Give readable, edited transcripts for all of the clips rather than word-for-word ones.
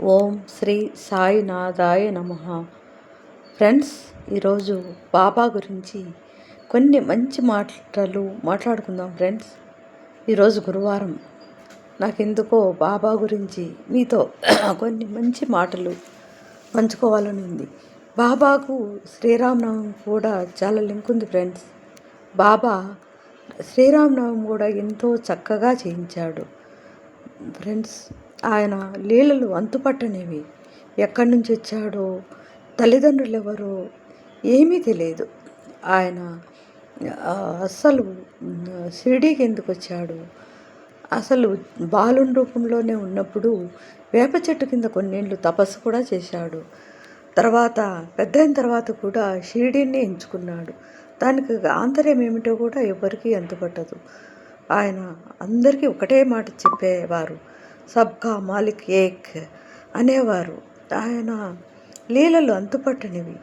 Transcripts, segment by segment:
ఓం శ్రీ సాయినాథాయ నమః. ఫ్రెండ్స్, ఈరోజు బాబా గురించి కొన్ని మంచి మాటలు మాట్లాడుకుందాం. ఫ్రెండ్స్, ఈరోజు గురువారం. నాకెందుకో బాబా గురించి మీతో కొన్ని మంచి మాటలు పంచుకోవాలని ఉంది. బాబాకు శ్రీరామనవమి కూడా చాలా లింక్ ఉంది. ఫ్రెండ్స్, బాబా శ్రీరామనవమి కూడా ఎంతో చక్కగా చేయించాడు. ఫ్రెండ్స్, ఆయన లీలలు అంతుపట్టనివి. ఎక్కడి నుంచి వచ్చాడో, తల్లిదండ్రులు ఎవరో ఏమీ తెలియదు. ఆయన అస్సలు షిరిడీకి ఎందుకు వచ్చాడు, అసలు బాలుని రూపంలోనే ఉన్నప్పుడు వేప చెట్టు కింద కొన్నేళ్ళు తపస్సు కూడా చేశాడు. తర్వాత పెద్దయిన తర్వాత కూడా షిరిడీని ఎంచుకున్నాడు. దానికి ఆంతర్యం ఏమిటో కూడా ఎవరికీ అంతుపట్టదు. ఆయన అందరికీ ఒకటే మాట చెప్పేవారు, సబ్కా మాలిక్ ఏక్ అనేవారు. ఆయన లీలలు అంతుపట్టనివి.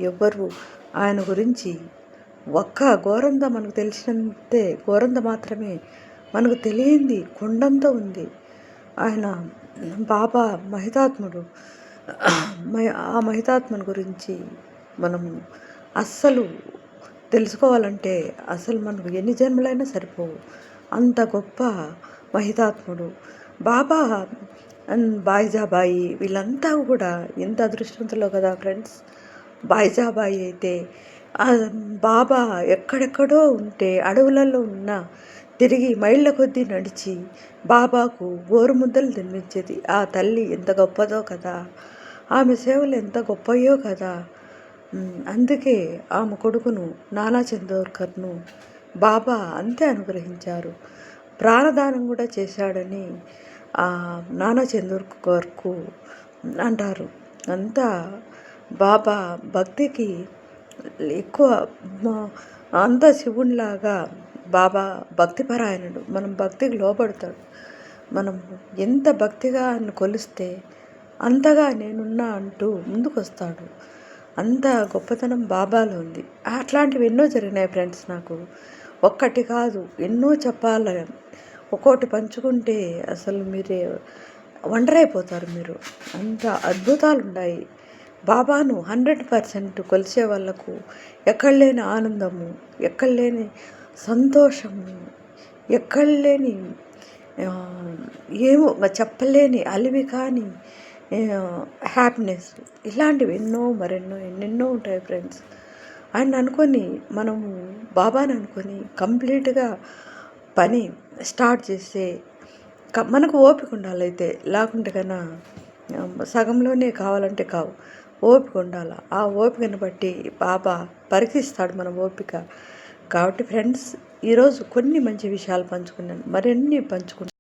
ఎవ్వరు ఆయన గురించి ఒక్క గోరంద మనకు తెలిసినంతే గోరంద మాత్రమే మనకు తెలియంది కొండంత ఉంది. ఆయన బాబా మహితాత్ముడు. ఆ మహితాత్మను గురించి మనము అస్సలు తెలుసుకోవాలంటే అసలు మనకు ఎన్ని జన్మలైనా సరిపోవు. అంత గొప్ప మహితాత్ముడు బాబా. బాయిజాబాయి వీళ్ళంతా కూడా ఎంత అదృష్టవంతులో కదా ఫ్రెండ్స్. బాయిజాబాయి అయితే బాబా ఎక్కడెక్కడో ఉంటే అడవులలో ఉన్న తిరిగి మైళ్ళ కొద్దీ నడిచి బాబాకు గోరుముద్దలు తినిపించేది. ఆ తల్లి ఎంత గొప్పదో కదా, ఆమె సేవలు ఎంత గొప్పయో కదా. అందుకే ఆమె కొడుకును నానా చందోర్కర్ను బాబా అంతే అనుగ్రహించారు. ప్రాణదానం కూడా చేశాడని నానా చందోర్కర్కు అంటారు. అంతా బాబా భక్తికి ఎక్కువ, అంత శివునిలాగా బాబా భక్తిపరాయణుడు. మనం భక్తికి లోపడతాడు. మనం ఎంత భక్తిగా కొలిస్తే అంతగా నేనున్నా అంటూ ముందుకు వస్తాడు. అంత గొప్పతనం బాబాలో ఉంది. అట్లాంటివి ఎన్నో జరిగినాయి ఫ్రెండ్స్. నాకు ఒక్కటి కాదు ఎన్నో చెప్పాలి. ఒక్కోటి పంచుకుంటే అసలు మీరే వండరైపోతారు. మీరు అంత అద్భుతాలు ఉన్నాయి. బాబాను 100% కొలిసే వాళ్ళకు ఎక్కడ లేని ఆనందము, ఎక్కడ లేని సంతోషము, ఎక్కడ లేని ఏమో చెప్పలేని అలివి కానీ హ్యాపీనెస్, ఇలాంటివి ఎన్నో మరెన్నో ఎన్నెన్నో ఉంటాయి ఫ్రెండ్స్. ఆయన అనుకొని మనము బాబాని అనుకొని కంప్లీట్గా పని స్టార్ట్ చేస్తే మనకు ఓపిక ఉండాలి. అయితే లేకుంటే కన్నా సగంలోనే కావాలంటే కావు, ఓపిక ఉండాలి. ఆ ఓపికను బట్టి బాబా పరీక్షిస్తాడు మన ఓపిక. కాబట్టి ఫ్రెండ్స్, ఈరోజు కొన్ని మంచి విషయాలు పంచుకున్నాను, మరిన్ని పంచుకుంటాను.